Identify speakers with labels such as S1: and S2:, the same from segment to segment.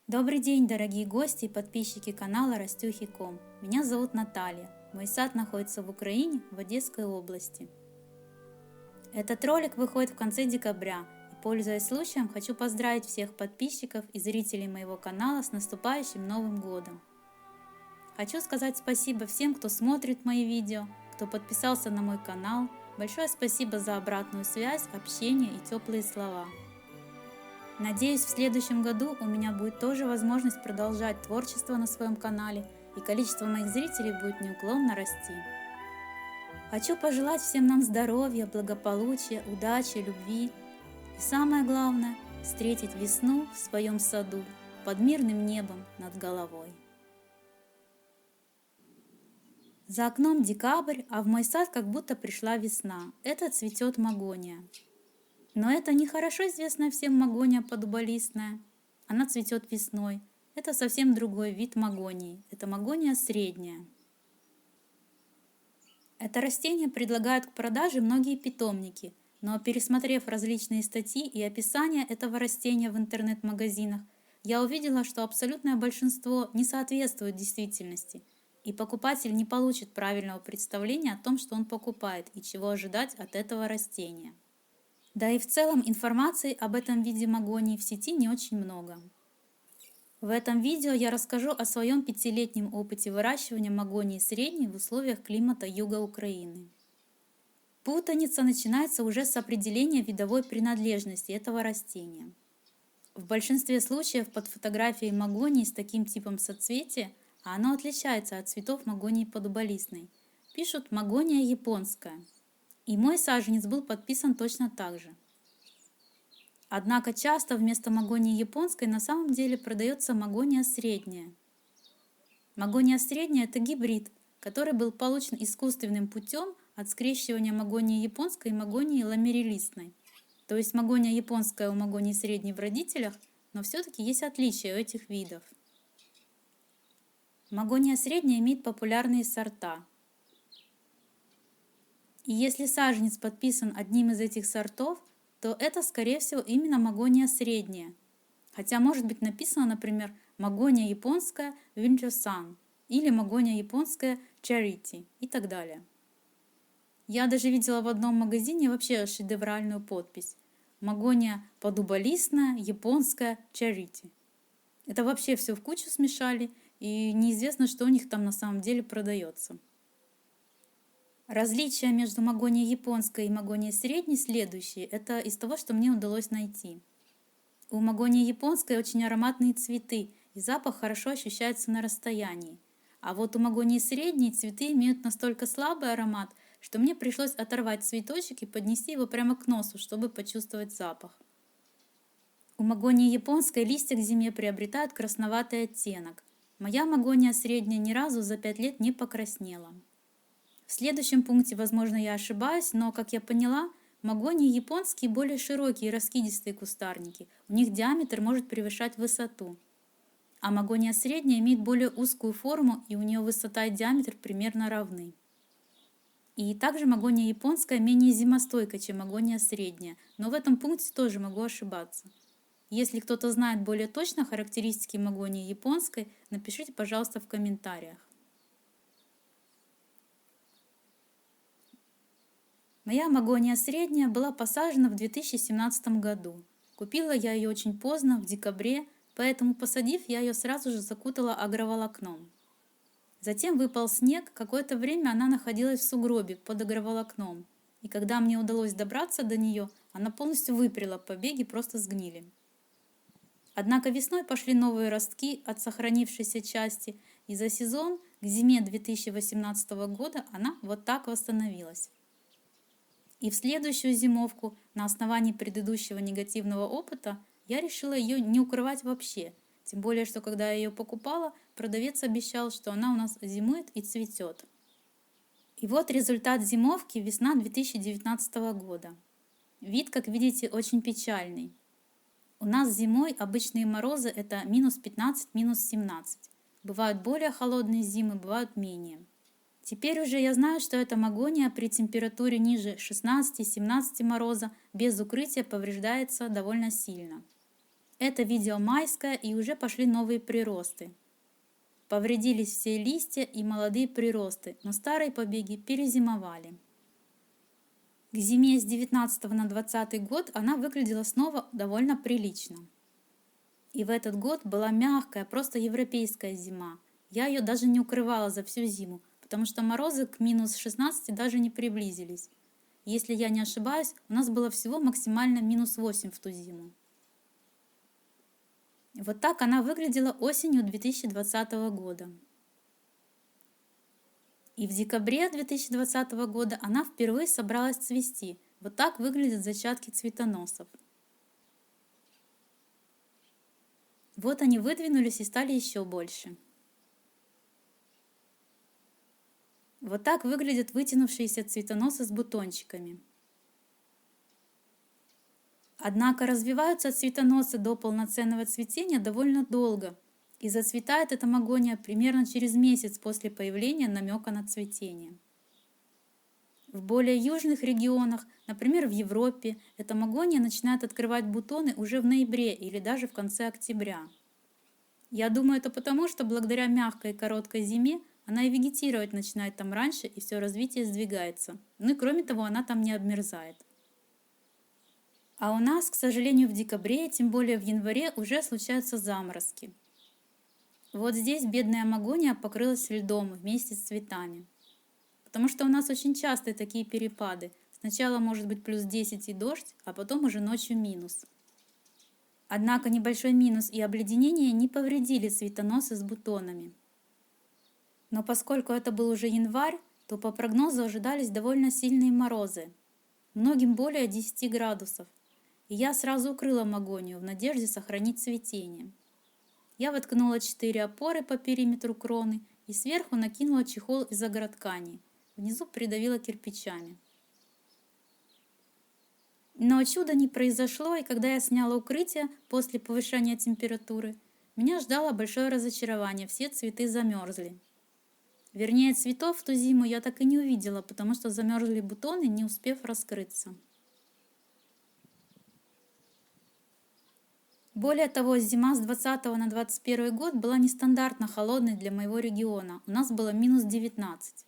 S1: Добрый день, дорогие гости и подписчики канала Растюхи.ком. Меня зовут Наталья. Мой сад находится в Украине, в Одесской области. Этот ролик выходит в конце декабря. И, пользуясь случаем, хочу поздравить всех подписчиков и зрителей моего канала с наступающим Новым годом. Хочу сказать спасибо всем, кто смотрит мои видео, кто подписался на мой канал. Большое спасибо за обратную связь, общение и теплые слова. Надеюсь, в следующем году у меня будет тоже возможность продолжать творчество на своем канале, и количество моих зрителей будет неуклонно расти. Хочу пожелать всем нам здоровья, благополучия, удачи, любви. И самое главное, встретить весну в своем саду под мирным небом над головой. За окном декабрь, а в мой сад как будто пришла весна. Это цветет магония. Но это не хорошо известная всем магония подуболистная. Она цветет весной. Это совсем другой вид магонии. Это магония средняя. Это растение предлагают к продаже многие питомники, но пересмотрев различные статьи и описания этого растения в интернет-магазинах, я увидела, что абсолютное большинство не соответствует действительности, и покупатель не получит правильного представления о том, что он покупает и чего ожидать от этого растения. Да и в целом информации об этом виде магонии в сети не очень много. В этом видео я расскажу о своем 5-летнем опыте выращивания магонии средней в условиях климата юга Украины. Путаница начинается уже с определения видовой принадлежности этого растения. В большинстве случаев под фотографией магонии с таким типом соцветия, а оно отличается от цветов магонии подуболистной, пишут «магония японская». И мой саженец был подписан точно так же. Однако часто вместо магонии японской на самом деле продается магония средняя. Магония средняя – это гибрид, который был получен искусственным путем от скрещивания магонии японской и магонии ламерилистной. То есть магония японская у магонии средней в родителях, но все-таки есть отличия у этих видов. Магония средняя имеет популярные сорта. И если саженец подписан одним из этих сортов, то это, скорее всего, именно магония средняя. Хотя может быть написано, например, магония японская Winter-san или магония японская Charity и так далее. Я даже видела в одном магазине вообще шедевральную подпись. Магония подуболистная, японская Charity. Это вообще все в кучу смешали, и неизвестно, что у них там на самом деле продается. Различия между магонией японской и магонией средней следующие. Это из того, что мне удалось найти. У магонии японской очень ароматные цветы, и запах хорошо ощущается на расстоянии. А вот у магонии средней цветы имеют настолько слабый аромат, что мне пришлось оторвать цветочек и поднести его прямо к носу, чтобы почувствовать запах. У магонии японской листья к зиме приобретают красноватый оттенок. Моя магония средняя ни разу за 5 лет не покраснела. В следующем пункте, возможно, я ошибаюсь, но, как я поняла, магонии японские более широкие и раскидистые кустарники. У них диаметр может превышать высоту. А магония средняя имеет более узкую форму, и у нее высота и диаметр примерно равны. И также магония японская менее зимостойкая, чем магония средняя, но в этом пункте тоже могу ошибаться. Если кто-то знает более точно характеристики магонии японской, напишите, пожалуйста, в комментариях. Моя магония средняя была посажена в 2017 году. Купила я ее очень поздно, в декабре, поэтому, посадив, я ее сразу же закутала агроволокном. Затем выпал снег, какое-то время она находилась в сугробе под агроволокном, и когда мне удалось добраться до нее, она полностью выпрела, побеги просто сгнили. Однако весной пошли новые ростки от сохранившейся части, и за сезон к зиме 2018 года она вот так восстановилась. И в следующую зимовку, на основании предыдущего негативного опыта, я решила ее не укрывать вообще. Тем более, что когда я ее покупала, продавец обещал, что она у нас зимует и цветет. И вот результат зимовки весна 2019 года. Вид, как видите, очень печальный. У нас зимой обычные морозы это минус 15, минус 17. Бывают более холодные зимы, бывают менее. Теперь уже я знаю, что эта магония при температуре ниже 16-17 мороза без укрытия повреждается довольно сильно. Это видео майское, и уже пошли новые приросты. Повредились все листья и молодые приросты, но старые побеги перезимовали. К зиме с 19 на 20 год она выглядела снова довольно прилично. И в этот год была мягкая, просто европейская зима. Я ее даже не укрывала за всю зиму, потому что морозы к минус 16 даже не приблизились. Если я не ошибаюсь, у нас было всего максимально минус 8 в ту зиму. Вот так она выглядела осенью 2020 года. И в декабре 2020 года она впервые собралась цвести. Вот так выглядят зачатки цветоносов. Вот они выдвинулись и стали еще больше. Вот так выглядят вытянувшиеся цветоносы с бутончиками. Однако развиваются цветоносы до полноценного цветения довольно долго, и зацветает эта магония примерно через месяц после появления намека на цветение. В более южных регионах, например в Европе, эта магония начинает открывать бутоны уже в ноябре или даже в конце октября. Я думаю, это потому, что благодаря мягкой и короткой зиме она и вегетировать начинает там раньше, и все развитие сдвигается. Ну и кроме того, она там не обмерзает. А у нас, к сожалению, в декабре, тем более в январе, уже случаются заморозки. Вот здесь бедная магония покрылась льдом вместе с цветами. Потому что у нас очень часто такие перепады. Сначала может быть плюс 10 и дождь, а потом уже ночью минус. Однако небольшой минус и обледенение не повредили цветоносы с бутонами. Но поскольку это был уже январь, то по прогнозу ожидались довольно сильные морозы. Многим более 10 градусов. И я сразу укрыла магонию в надежде сохранить цветение. Я воткнула 4 опоры по периметру кроны и сверху накинула чехол из агроткани. Внизу придавила кирпичами. Но чуда не произошло, и когда я сняла укрытие после повышения температуры, меня ждало большое разочарование, все цветы замерзли. Вернее, цветов в ту зиму я так и не увидела, потому что замерзли бутоны, не успев раскрыться. Более того, зима с 20 на 21 год была нестандартно холодной для моего региона. У нас было минус 19.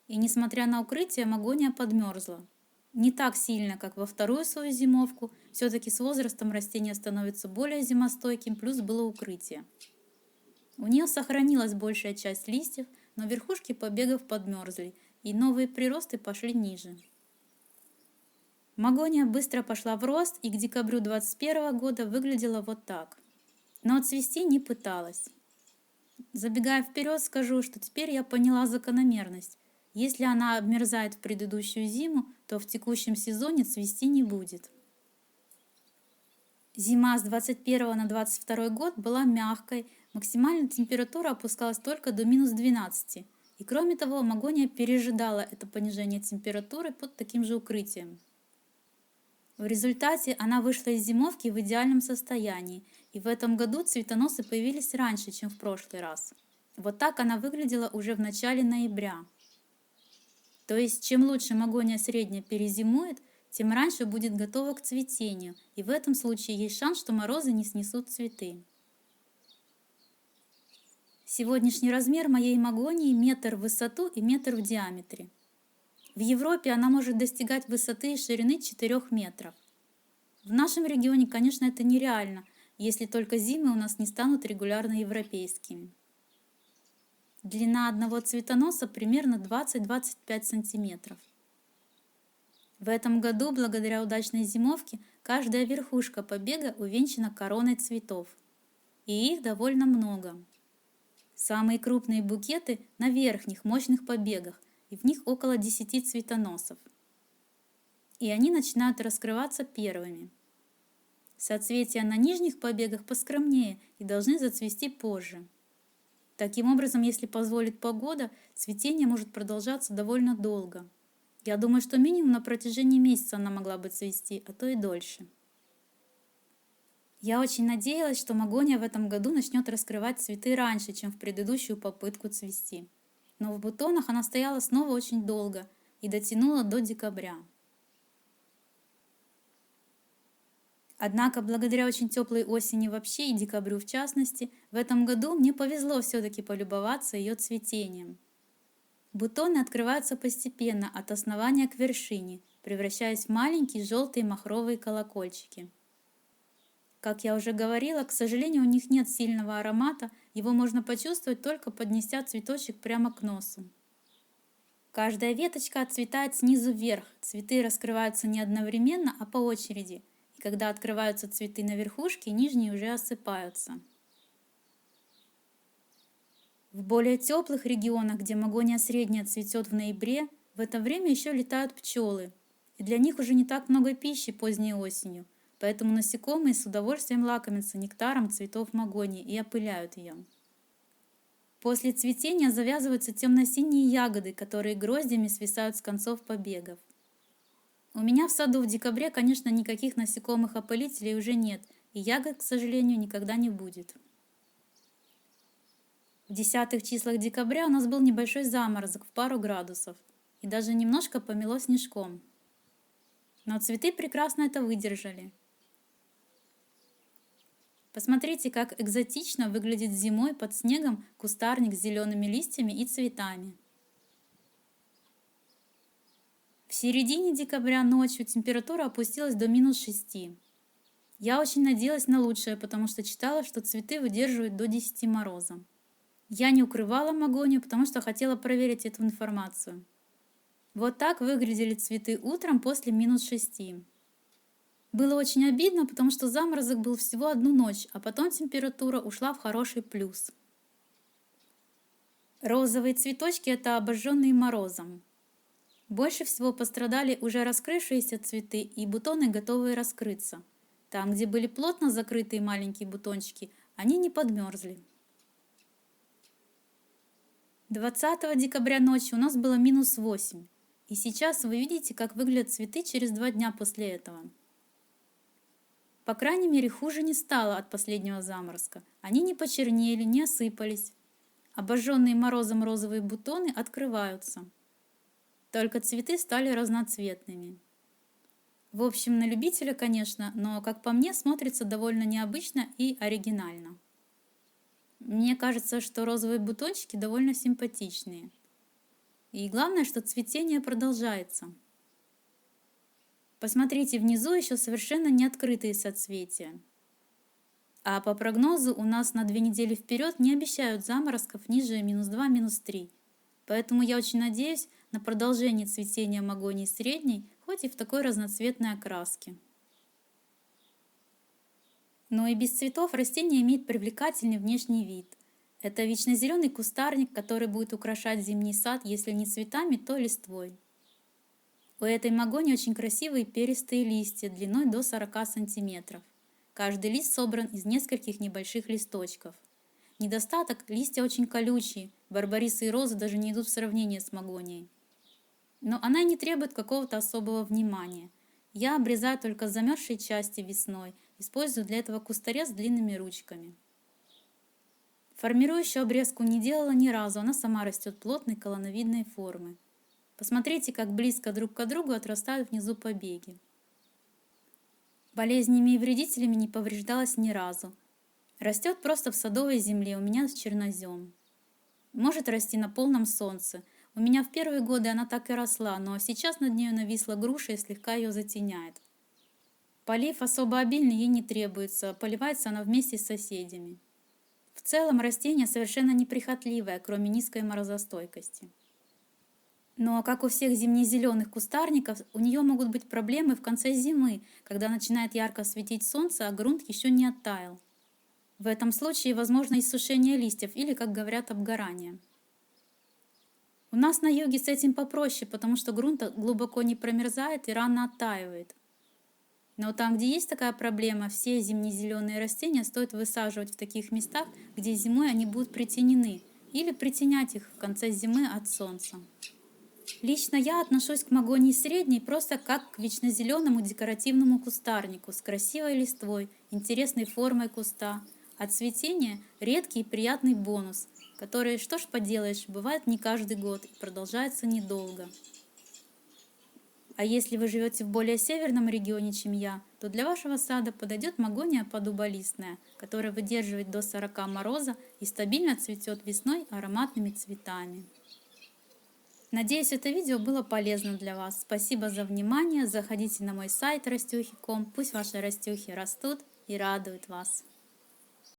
S1: И несмотря на укрытие, магония подмерзла. Не так сильно, как во вторую свою зимовку. Все-таки с возрастом растение становится более зимостойким, плюс было укрытие. У нее сохранилась большая часть листьев, но верхушки побегов подмерзли, и новые приросты пошли ниже. Магония быстро пошла в рост и к декабрю 2021 года выглядела вот так. Но цвести не пыталась. Забегая вперед, скажу, что теперь я поняла закономерность. Если она обмерзает в предыдущую зиму, то в текущем сезоне цвести не будет. Зима с 21 на 22 год была мягкой, максимальная температура опускалась только до минус 12. И кроме того, магония пережидала это понижение температуры под таким же укрытием. В результате она вышла из зимовки в идеальном состоянии, и в этом году цветоносы появились раньше, чем в прошлый раз. Вот так она выглядела уже в начале ноября. То есть, чем лучше магония средняя перезимует, тем раньше будет готова к цветению, и в этом случае есть шанс, что морозы не снесут цветы. Сегодняшний размер моей магонии метр в высоту и метр в диаметре. В Европе она может достигать высоты и ширины 4 метров. В нашем регионе, конечно, это нереально, если только зимы у нас не станут регулярно европейскими. Длина одного цветоноса примерно 20-25 сантиметров. В этом году, благодаря удачной зимовке, каждая верхушка побега увенчана короной цветов. И их довольно много. Самые крупные букеты на верхних мощных побегах, и в них около 10 цветоносов. И они начинают раскрываться первыми. Соцветия на нижних побегах поскромнее и должны зацвести позже. Таким образом, если позволит погода, цветение может продолжаться довольно долго. Я думаю, что минимум на протяжении месяца она могла бы цвести, а то и дольше. Я очень надеялась, что магония в этом году начнет раскрывать цветы раньше, чем в предыдущую попытку цвести. Но в бутонах она стояла снова очень долго и дотянула до декабря. Однако, благодаря очень теплой осени вообще и декабрю в частности, в этом году мне повезло все-таки полюбоваться ее цветением. Бутоны открываются постепенно от основания к вершине, превращаясь в маленькие желтые махровые колокольчики. Как я уже говорила, к сожалению, у них нет сильного аромата, его можно почувствовать только поднеся цветочек прямо к носу. Каждая веточка отцветает снизу вверх, цветы раскрываются не одновременно, а по очереди. И когда открываются цветы на верхушке, нижние уже осыпаются. В более теплых регионах, где магония средняя цветет в ноябре, в это время еще летают пчелы. И для них уже не так много пищи поздней осенью, поэтому насекомые с удовольствием лакомятся нектаром цветов магонии и опыляют ее. После цветения завязываются темно-синие ягоды, которые гроздями свисают с концов побегов. У меня в саду в декабре, конечно, никаких насекомых-опылителей уже нет, и ягод, к сожалению, никогда не будет. В 10 числах декабря у нас был небольшой заморозок в пару градусов, и даже немножко помело снежком. Но цветы прекрасно это выдержали. Посмотрите, как экзотично выглядит зимой под снегом кустарник с зелеными листьями и цветами. В середине декабря ночью температура опустилась до -6. Я очень надеялась на лучшее, потому что читала, что цветы выдерживают до 10 мороза. Я не укрывала магонию, потому что хотела проверить эту информацию. Вот так выглядели цветы утром после -6. Было очень обидно, потому что заморозок был всего одну ночь, а потом температура ушла в хороший плюс. Розовые цветочки – это обожженные морозом. Больше всего пострадали уже раскрывшиеся цветы и бутоны, готовые раскрыться. Там, где были плотно закрытые маленькие бутончики, они не подмерзли. 20 декабря ночью у нас было -8. И сейчас вы видите, как выглядят цветы через 2 дня после этого. По крайней мере, хуже не стало от последнего заморозка. Они не почернели, не осыпались. Обожженные морозом розовые бутоны открываются. Только цветы стали разноцветными. В общем, на любителя, конечно, но, как по мне, смотрится довольно необычно и оригинально. Мне кажется, что розовые бутончики довольно симпатичные. И главное, что цветение продолжается. Посмотрите, внизу еще совершенно не открытые соцветия. А по прогнозу у нас на 2 недели вперед не обещают заморозков ниже -2, -3. Поэтому я очень надеюсь на продолжение цветения магонии средней, хоть и в такой разноцветной окраске. Но и без цветов растение имеет привлекательный внешний вид. Это вечнозеленый кустарник, который будет украшать зимний сад, если не цветами, то листвой. У этой магонии очень красивые перистые листья длиной до 40 см. Каждый лист собран из нескольких небольших листочков. Недостаток – листья очень колючие, барбарисы и розы даже не идут в сравнение с магонией. Но она не требует какого-то особого внимания. Я обрезаю только замерзшие части весной, использую для этого кустарез с длинными ручками. Формирующую обрезку не делала ни разу, она сама растет плотной колонновидной формы. Посмотрите, как близко друг к другу отрастают внизу побеги. Болезнями и вредителями не повреждалась ни разу. Растет просто в садовой земле, у меня чернозем. Может расти на полном солнце. У меня в первые годы она так и росла, но сейчас над нею нависла груша и слегка ее затеняет. Полив особо обильный ей не требуется, поливается она вместе с соседями. В целом растение совершенно неприхотливое, кроме низкой морозостойкости. Но, как у всех зимне-зеленых кустарников, у нее могут быть проблемы в конце зимы, когда начинает ярко светить солнце, а грунт еще не оттаял. В этом случае возможно иссушение листьев или, как говорят, обгорание. У нас на юге с этим попроще, потому что грунт глубоко не промерзает и рано оттаивает. Но там, где есть такая проблема, все зимне-зеленые растения стоит высаживать в таких местах, где зимой они будут притенены, или притенять их в конце зимы от солнца. Лично я отношусь к магонии средней просто как к вечнозеленому декоративному кустарнику с красивой листвой, интересной формой куста, а цветение – редкий и приятный бонус, который, что ж поделаешь, бывает не каждый год и продолжается недолго. А если вы живете в более северном регионе, чем я, то то для вашего сада подойдет магония подуболистная, которая выдерживает до 40 мороза и стабильно цветет весной ароматными цветами. Надеюсь, это видео было полезно для вас. Спасибо за внимание. Заходите на мой сайт растюхи.ком. Пусть ваши растюхи растут и радуют вас.